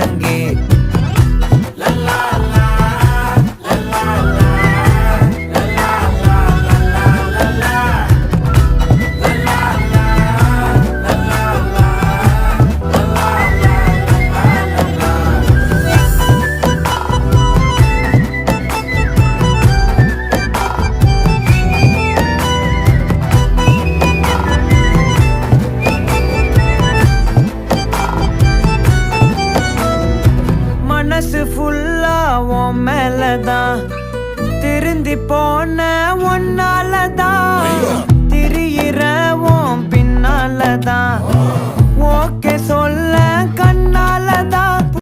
ஒழுங்கே மனசு ஃபுல்லா உன் மேலதான் திருந்தி போன ஒன்னாலதான் திரியிற உன் பின்னாலதான் ஓகே சொல்ல கண்ணாலதான்